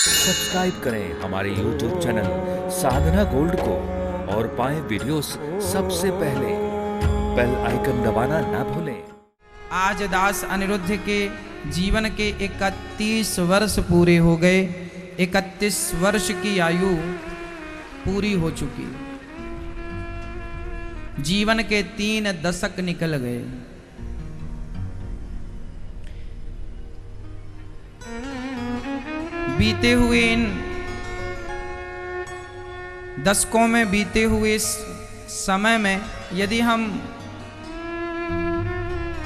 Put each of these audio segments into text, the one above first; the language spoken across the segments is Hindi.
सब्सक्राइब करें हमारे YouTube चैनल साधना गोल्ड को और पाएं वीडियोस सबसे पहले। बेल आइकन दबाना ना भूलें। आज दास अनिरुद्ध के जीवन के 31 वर्ष पूरे हो गए। 31 वर्ष की आयु पूरी हो चुकी। जीवन के 3 दशक निकल गए। बीते हुए इन दशकों में, बीते हुए इस समय में यदि हम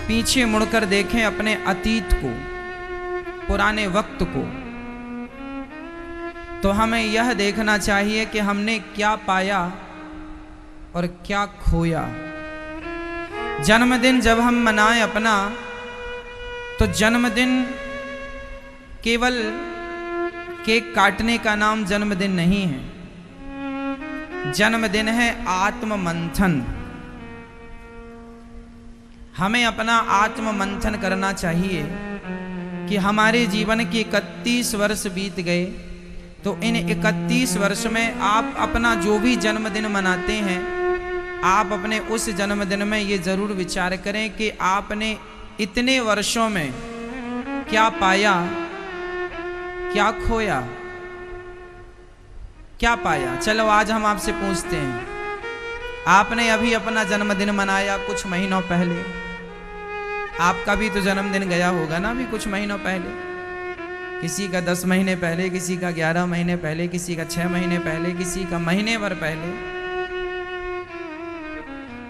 पीछे मुड़कर देखें अपने अतीत को, पुराने वक्त को, तो हमें यह देखना चाहिए कि हमने क्या पाया और क्या खोया। जन्मदिन जब हम मनाएं अपना, तो जन्मदिन केवल केक काटने का नाम जन्मदिन नहीं है। जन्मदिन है आत्म मंथन। हमें अपना आत्म मंथन करना चाहिए कि हमारे जीवन के 31 वर्ष बीत गए, तो इन 31 वर्ष में आप अपना जो भी जन्मदिन मनाते हैं, आप अपने उस जन्मदिन में ये जरूर विचार करें कि आपने इतने वर्षों में क्या पाया, क्या खोया, क्या पाया। चलो आज हम आपसे पूछते हैं, आपने अभी अपना जन्मदिन मनाया कुछ महीनों पहले। आपका भी तो जन्मदिन गया होगा ना अभी कुछ महीनों पहले। किसी का 10 महीने पहले, किसी का 11 महीने पहले, किसी का 6 महीने पहले, किसी का महीने भर पहले।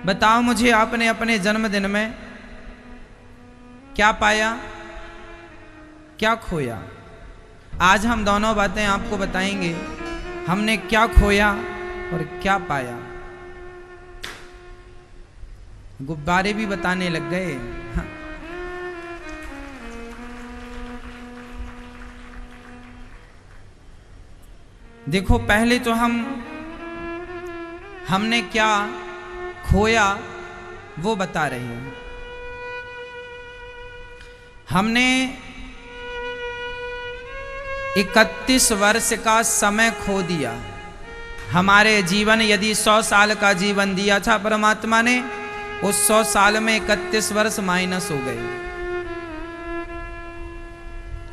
बताओ मुझे, आपने अपने जन्मदिन में क्या पाया, क्या खोया। आज हम दोनों बातें आपको बताएंगे, हमने क्या खोया और क्या पाया। गुब्बारे भी बताने लग गए। हाँ। देखो, पहले तो हमने क्या खोया वो बता रहे हैं। हमने 31 वर्ष का समय खो दिया। हमारे जीवन यदि 100 साल का जीवन दिया था परमात्मा ने, उस 100 साल में 31 वर्ष माइनस हो गए।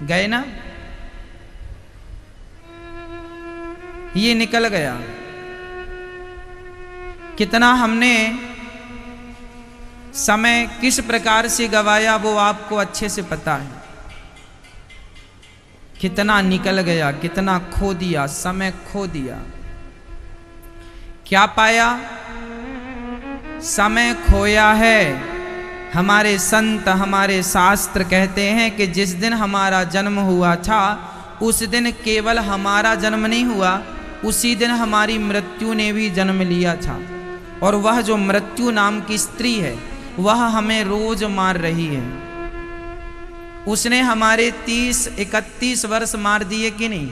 गए ना, ये निकल गया। कितना हमने समय किस प्रकार से गवाया वो आपको अच्छे से पता है। कितना निकल गया, कितना खो दिया, समय खो दिया। क्या पाया? समय खोया है। हमारे संत, हमारे शास्त्र कहते हैं कि जिस दिन हमारा जन्म हुआ था, उस दिन केवल हमारा जन्म नहीं हुआ, उसी दिन हमारी मृत्यु ने भी जन्म लिया था। और वह जो मृत्यु नाम की स्त्री है, वह हमें रोज मार रही है। उसने हमारे 30-31 वर्ष मार दिए कि नहीं?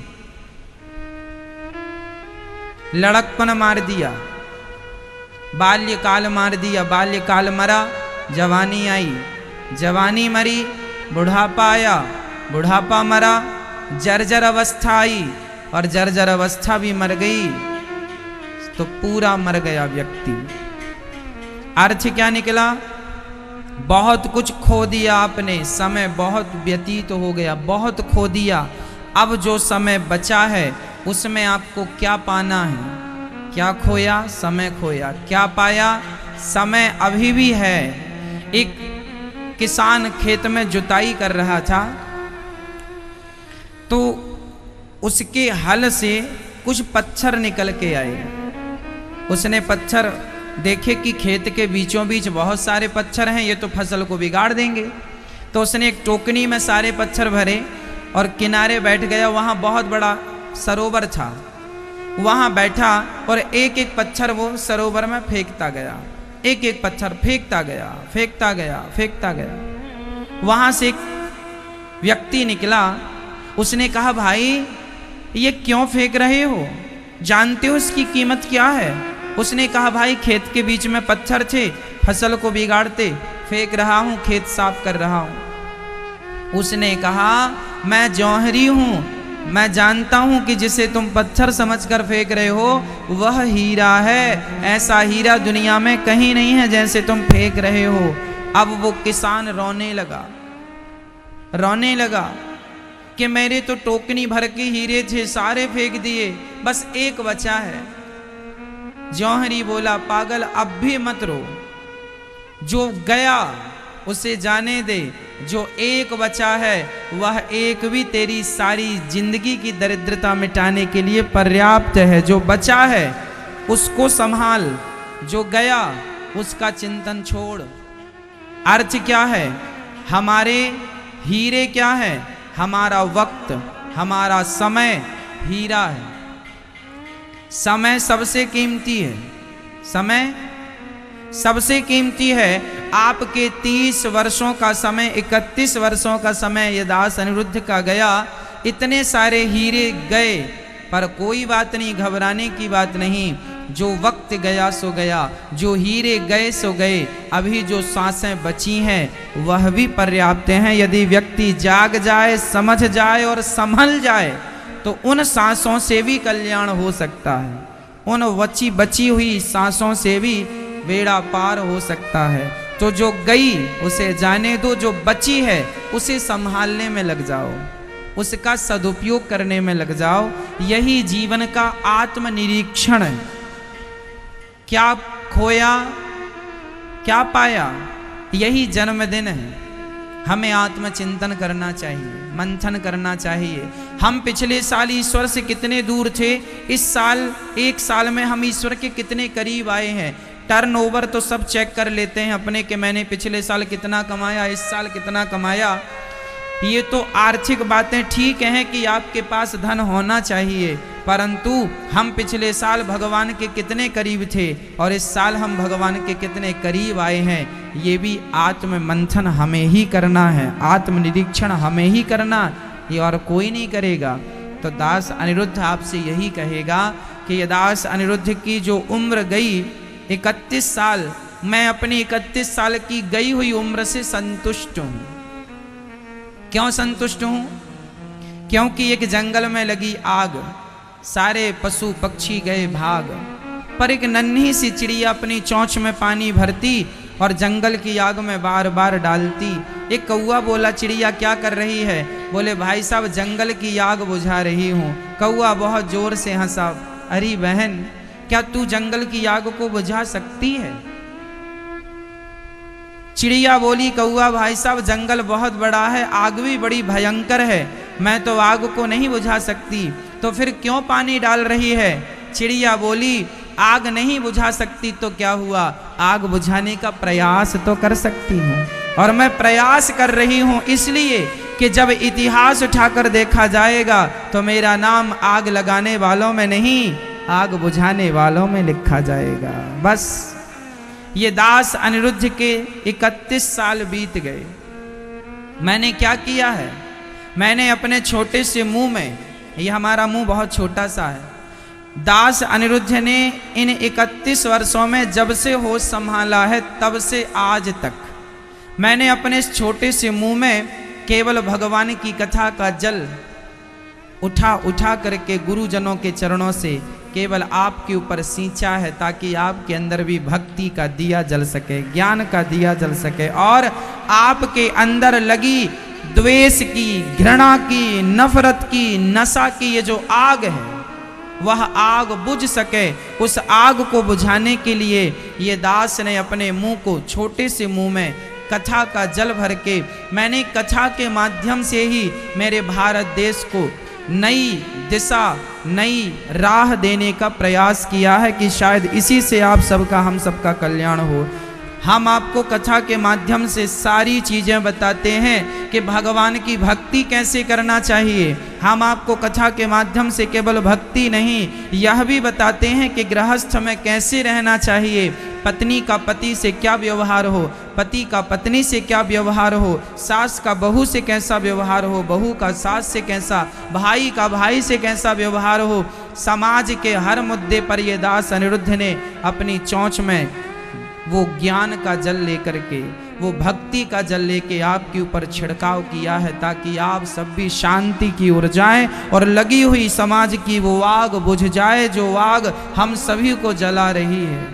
लड़कपन मार दिया, बाल्यकाल मार दिया। बाल्यकाल मरा, जवानी आई, जवानी मरी, बुढ़ापा आया, बुढ़ापा मरा, जर्जर अवस्था आई और जर्जर अवस्था भी मर गई, तो पूरा मर गया व्यक्ति। अर्थ क्या निकला? बहुत कुछ खो दिया आपने। समय बहुत व्यतीत हो गया, बहुत खो दिया। अब जो समय बचा है उसमें आपको क्या पाना है? क्या खोया? समय खोया। क्या पाया? समय अभी भी है। एक किसान खेत में जुताई कर रहा था, तो उसके हल से कुछ पत्थर निकल के आए। उसने पत्थर देखे कि खेत के बीचों बीच बहुत सारे पत्थर हैं, ये तो फसल को बिगाड़ देंगे। तो उसने एक टोकनी में सारे पत्थर भरे और किनारे बैठ गया। वहाँ बहुत बड़ा सरोवर था, वहाँ बैठा और एक एक पत्थर वो सरोवर में फेंकता गया। एक एक पत्थर फेंकता गया, फेंकता गया, फेंकता गया। वहाँ से एक व्यक्ति निकला। उसने कहा, भाई ये क्यों फेंक रहे हो? जानते हो इसकी कीमत क्या है? उसने कहा, भाई खेत के बीच में पत्थर थे, फसल को बिगाड़ते, फेंक रहा हूं, खेत साफ कर रहा हूं। उसने कहा, मैं जौहरी हूं, मैं जानता हूं कि जिसे तुम पत्थर समझकर फेंक रहे हो वह हीरा है। ऐसा हीरा दुनिया में कहीं नहीं है जैसे तुम फेंक रहे हो। अब वो किसान रोने लगा कि मेरे तो टोकनी भर के हीरे थे, सारे फेंक दिए, बस एक बचा है। जौहरी बोला, पागल अब भी मत रो, जो गया उसे जाने दे, जो एक बचा है वह एक भी तेरी सारी जिंदगी की दरिद्रता मिटाने के लिए पर्याप्त है। जो बचा है उसको संभाल, जो गया उसका चिंतन छोड़। अर्थ क्या है? हमारे हीरे क्या है? हमारा वक्त, हमारा समय हीरा है। समय सबसे कीमती है, समय सबसे कीमती है। आपके 30 वर्षों का समय, 31 वर्षों का समय ये दास अनिरुद्ध का गया, इतने सारे हीरे गए, पर कोई बात नहीं, घबराने की बात नहीं। जो वक्त गया सो गया, जो हीरे गए सो गए, अभी जो सांसें बची हैं वह भी पर्याप्त हैं। यदि व्यक्ति जाग जाए, समझ जाए और संभल जाए तो उन सांसों से भी कल्याण हो सकता है, उन बची हुई सांसों से भी बेड़ा पार हो सकता है। तो जो गई उसे जाने दो, जो बची है उसे संभालने में लग जाओ, उसका सदुपयोग करने में लग जाओ। यही जीवन का आत्मनिरीक्षण है। क्या खोया, क्या पाया, यही जन्मदिन है। हमें आत्मचिंतन करना चाहिए, मंथन करना चाहिए। हम पिछले साल ईश्वर से कितने दूर थे, इस साल, एक साल में हम ईश्वर के कितने करीब आए हैं। टर्नओवर तो सब चेक कर लेते हैं अपने कि मैंने पिछले साल कितना कमाया, इस साल कितना कमाया। ये तो आर्थिक बातें ठीक हैं कि आपके पास धन होना चाहिए, परंतु हम पिछले साल भगवान के कितने करीब थे और इस साल हम भगवान के कितने करीब आए हैं, ये भी आत्म मंथन हमें ही करना है, आत्मनिरीक्षण हमें ही करना, ये और कोई नहीं करेगा। तो दास अनिरुद्ध आपसे यही कहेगा कि ये दास अनिरुद्ध की जो उम्र गई 31 साल, मैं अपनी 31 साल की गई हुई उम्र से संतुष्ट हूं। क्यों संतुष्ट हूं? क्योंकि एक जंगल में लगी आग, सारे पशु पक्षी गए भाग, पर एक नन्ही सी चिड़िया अपनी चोंच में पानी भरती और जंगल की आग में बार बार डालती। एक कौआ बोला, चिड़िया क्या कर रही है? बोले, भाई साहब जंगल की आग बुझा रही हूं। कौआ बहुत जोर से हंसा, अरे बहन, क्या तू जंगल की आग को बुझा सकती है? चिड़िया बोली, कौआ भाई साहब जंगल बहुत बड़ा है, आग भी बड़ी भयंकर है, मैं तो आग को नहीं बुझा सकती, तो फिर क्यों पानी डाल रही है? चिड़िया बोली, आग नहीं बुझा सकती तो क्या हुआ, आग बुझाने का प्रयास तो कर सकती हूँ, और मैं प्रयास कर रही हूँ इसलिए कि जब इतिहास उठाकर देखा जाएगा तो मेरा नाम आग लगाने वालों में नहीं, आग बुझाने वालों में लिखा जाएगा। बस ये दास अनिरुद्ध के 31 साल बीत गए। मैंने क्या किया है? मैंने अपने छोटे से मुंह में, ये हमारा मुंह बहुत छोटा सा है, दास अनिरुद्ध ने इन 31 वर्षों में जब से होश संभाला है तब से आज तक मैंने अपने इस छोटे से मुंह में केवल भगवान की कथा का जल उठा उठा करके गुरुजनों के चरणों से केवल आपके ऊपर सींचा है, ताकि आपके अंदर भी भक्ति का दिया जल सके, ज्ञान का दिया जल सके, और आपके अंदर लगी द्वेष की, घृणा की, नफरत की, नशा की ये जो आग है वह आग बुझ सके। उस आग को बुझाने के लिए ये दास ने अपने मुंह को, छोटे से मुंह में कथा का जल भर के, मैंने कथा के माध्यम से ही मेरे भारत देश को नई दिशा, नई राह देने का प्रयास किया है कि शायद इसी से आप सबका, हम सबका कल्याण हो। हम आपको कथा के माध्यम से सारी चीज़ें बताते हैं कि भगवान की भक्ति कैसे करना चाहिए। हम आपको कथा के माध्यम से केवल भक्ति नहीं, यह भी बताते हैं कि गृहस्थ में कैसे रहना चाहिए, पत्नी का पति से क्या व्यवहार हो, पति का पत्नी से क्या व्यवहार हो, सास का बहू से कैसा व्यवहार हो, बहू का सास से कैसा, भाई का भाई से कैसा व्यवहार हो। समाज के हर मुद्दे पर ये दास अनिरुद्ध ने अपनी चोंच में वो ज्ञान का जल लेकर के, वो भक्ति का जल लेके आपके ऊपर छिड़काव किया है, ताकि आप सब भी शांति की ओर जाएं और लगी हुई समाज की वो आग बुझ जाए जो आग हम सभी को जला रही है।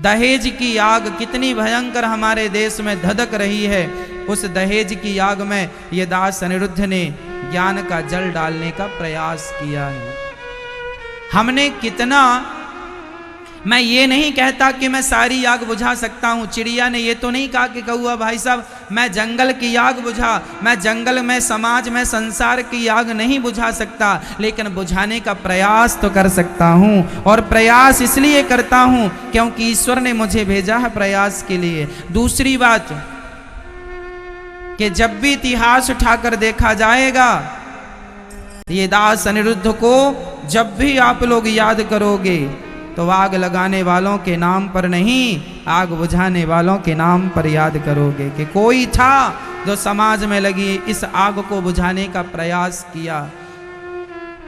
दहेज की आग कितनी भयंकर हमारे देश में धधक रही है, उस दहेज की आग में ये दास अनिरुद्ध ने ज्ञान का जल डालने का प्रयास किया है। हमने कितना, मैं ये नहीं कहता कि मैं सारी आग बुझा सकता हूं। चिड़िया ने ये तो नहीं कहा कि कौआ भाई साहब मैं जंगल की आग बुझा, मैं जंगल में, समाज में, संसार की आग नहीं बुझा सकता, लेकिन बुझाने का प्रयास तो कर सकता हूं। और प्रयास इसलिए करता हूं क्योंकि ईश्वर ने मुझे भेजा है प्रयास के लिए। दूसरी बात कि जब भी इतिहास उठाकर देखा जाएगा, ये दास अनिरुद्ध को जब भी आप लोग याद करोगे तो आग लगाने वालों के नाम पर नहीं, आग बुझाने वालों के नाम पर याद करोगे कि कोई था जो समाज में लगी इस आग को बुझाने का प्रयास किया।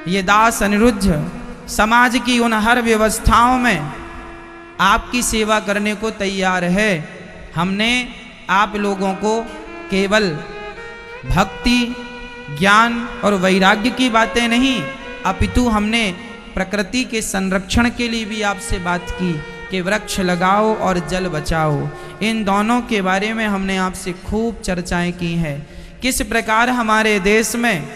ये दास अनिरुद्ध समाज की उन हर व्यवस्थाओं में आपकी सेवा करने को तैयार है। हमने आप लोगों को केवल भक्ति, ज्ञान और वैराग्य की बातें नहीं, अपितु हमने प्रकृति के संरक्षण के लिए भी आपसे बात की कि वृक्ष लगाओ और जल बचाओ। इन दोनों के बारे में हमने आपसे खूब चर्चाएं की हैं। किस प्रकार हमारे देश में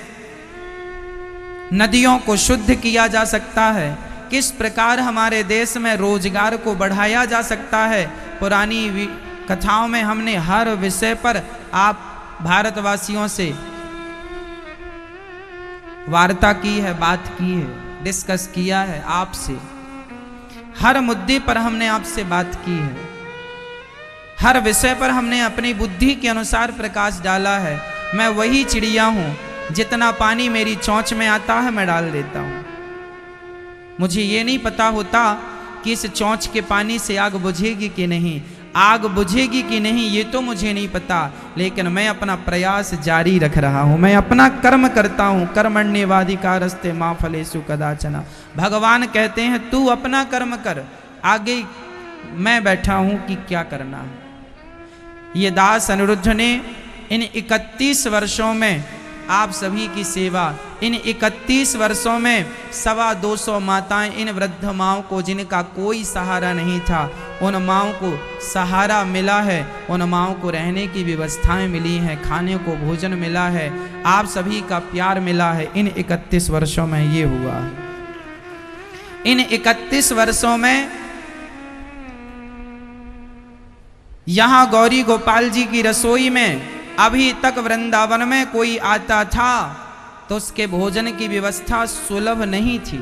नदियों को शुद्ध किया जा सकता है, किस प्रकार हमारे देश में रोजगार को बढ़ाया जा सकता है। पुरानी कथाओं में हमने हर विषय पर आप भारतवासियों से वार्ता की है, बात की है, डिस्कस किया है। आपसे हर मुद्दे पर हमने आपसे बात की है, हर विषय पर हमने अपनी बुद्धि के अनुसार प्रकाश डाला है। मैं वही चिड़िया हूं, जितना पानी मेरी चोंच में आता है मैं डाल देता हूं। मुझे ये नहीं पता होता कि इस चोंच के पानी से आग बुझेगी कि नहीं, आग बुझेगी कि नहीं ये तो मुझे नहीं पता, लेकिन मैं अपना प्रयास जारी रख रहा हूं, मैं अपना कर्म करता हूं। कर्मण्येवाधिकारस्ते मा फलेषु कदाचन। भगवान कहते हैं तू अपना कर्म कर, आगे मैं बैठा हूं कि क्या करना है। ये दास अनिरुद्ध ने इन 31 वर्षों में आप सभी की सेवा, इन 31 वर्षों में 225 माताएं, इन वृद्ध माओं को जिनका कोई सहारा नहीं था, उन माओं को सहारा मिला है, उन माओं को रहने की व्यवस्थाएं मिली हैं, खाने को भोजन मिला है, आप सभी का प्यार मिला है। इन 31 वर्षों में ये हुआ है। इन 31 वर्षों में यहां गौरी गोपाल जी की रसोई में अभी तक वृंदावन में कोई आता था तो उसके भोजन की व्यवस्था सुलभ नहीं थी,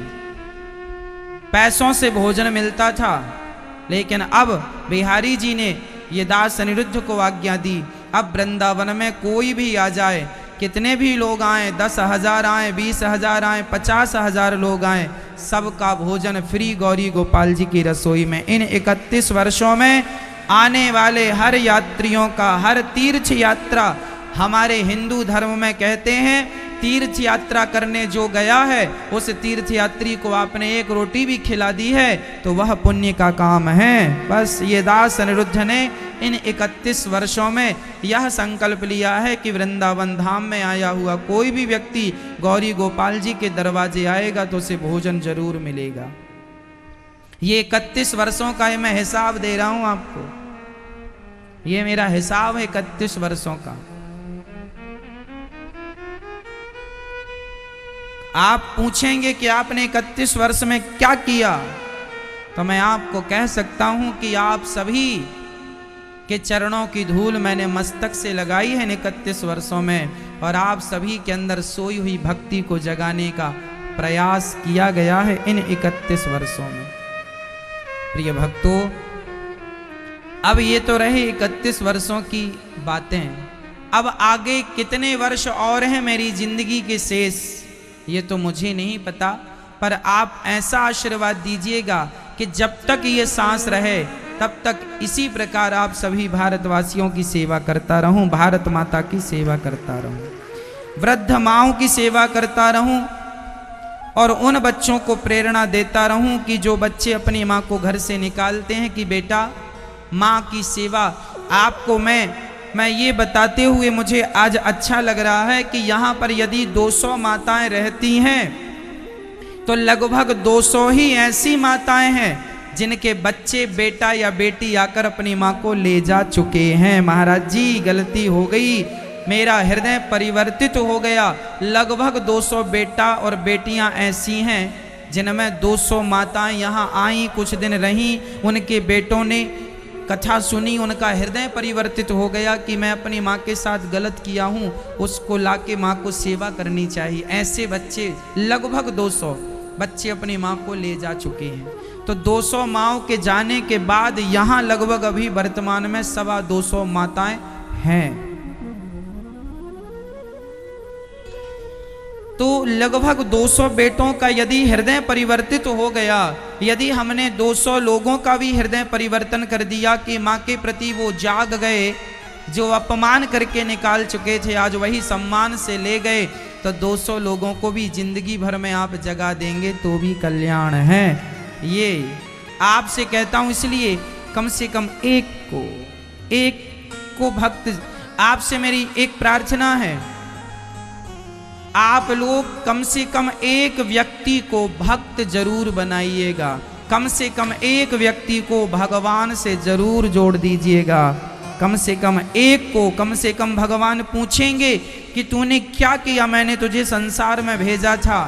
पैसों से भोजन मिलता था। लेकिन अब बिहारी जी ने ये दास अनिरुद्ध को आज्ञा दी, अब वृंदावन में कोई भी आ जाए, कितने भी लोग आए, 10,000 आए, 20,000 आए, 50,000 लोग आए, सबका भोजन फ्री गौरी गोपाल जी की रसोई में। इन 31 वर्षों में आने वाले हर यात्रियों का, हर तीर्थ यात्रा, हमारे हिंदू धर्म में कहते हैं तीर्थ यात्रा करने जो गया है उस तीर्थ यात्री को आपने एक रोटी भी खिला दी है तो वह पुण्य का काम है। बस ये दास अनिरुद्ध ने इन 31 वर्षों में यह संकल्प लिया है कि वृंदावन धाम में आया हुआ कोई भी व्यक्ति गौरी गोपाल जी के दरवाजे आएगा तो उसे भोजन जरूर मिलेगा। ये 31 वर्षों का मैं हिसाब दे रहा हूं आपको, ये मेरा हिसाब है 31 वर्षों का। आप पूछेंगे कि आपने 31 वर्ष में क्या किया, तो मैं आपको कह सकता हूं कि आप सभी के चरणों की धूल मैंने मस्तक से लगाई है इन 31 वर्षों में, और आप सभी के अंदर सोई हुई भक्ति को जगाने का प्रयास किया गया है इन 31 वर्षों में। प्रिय भक्तों, अब ये तो रहे 31 वर्षों की बातें, अब आगे कितने वर्ष और हैं मेरी जिंदगी के शेष ये तो मुझे नहीं पता, पर आप ऐसा आशीर्वाद दीजिएगा कि जब तक ये सांस रहे तब तक इसी प्रकार आप सभी भारतवासियों की सेवा करता रहूं, भारत माता की सेवा करता रहूं, वृद्ध माओं की सेवा करता रहूं और उन बच्चों को प्रेरणा देता रहूं कि जो बच्चे अपनी माँ को घर से निकालते हैं कि बेटा माँ की सेवा आपको मैं ये बताते हुए मुझे आज अच्छा लग रहा है कि यहाँ पर यदि 200 माताएं रहती हैं तो लगभग 200 ही ऐसी माताएं हैं जिनके बच्चे बेटा या बेटी आकर अपनी माँ को ले जा चुके हैं। महाराज जी गलती हो गई, मेरा हृदय परिवर्तित हो गया। लगभग 200 बेटा और बेटियां ऐसी हैं जिनमें 200 माताएं यहाँ आई, कुछ दिन रहीं, उनके बेटों ने कथा सुनी, उनका हृदय परिवर्तित हो गया कि मैं अपनी माँ के साथ गलत किया हूँ, उसको लाके माँ को सेवा करनी चाहिए। ऐसे बच्चे लगभग 200 बच्चे अपनी माँ को ले जा चुके हैं। तो 200 माँओं के जाने के बाद यहाँ लगभग अभी वर्तमान में 225 माताएं हैं। तो लगभग 200 बेटों का यदि हृदय परिवर्तित हो गया, यदि हमने 200 लोगों का भी हृदय परिवर्तन कर दिया कि माँ के प्रति वो जाग गए, जो अपमान करके निकाल चुके थे आज वही सम्मान से ले गए, तो 200 लोगों को भी जिंदगी भर में आप जगा देंगे तो भी कल्याण है। ये आपसे कहता हूं, इसलिए कम से कम एक को भक्त, आपसे मेरी एक प्रार्थना है, आप लोग कम से कम एक व्यक्ति को भक्त जरूर बनाइएगा, कम से कम एक व्यक्ति को भगवान से जरूर जोड़ दीजिएगा। कम से कम एक को, कम से कम भगवान पूछेंगे कि तूने क्या किया, मैंने तुझे संसार में भेजा था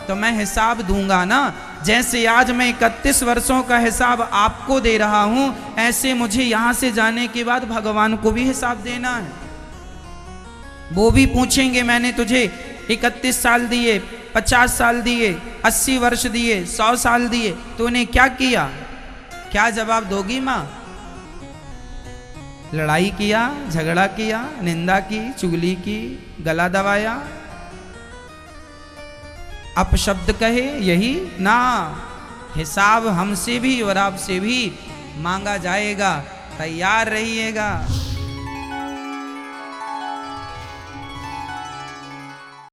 तो मैं हिसाब दूंगा ना। जैसे आज मैं 31 वर्षों का हिसाब आपको दे रहा हूं, ऐसे मुझे यहां से जाने के बाद भगवान को भी हिसाब देना है। वो भी पूछेंगे मैंने तुझे 31 साल दिए, 50 साल दिए, 80 वर्ष दिए, 100 साल दिए, तूने क्या किया? क्या जवाब दोगी माँ? लड़ाई किया, झगड़ा किया, निंदा की, चुगली की, गला दबाया, अपशब्द कहे, यही ना। हिसाब हमसे भी और आपसे भी मांगा जाएगा, तैयार रहिएगा।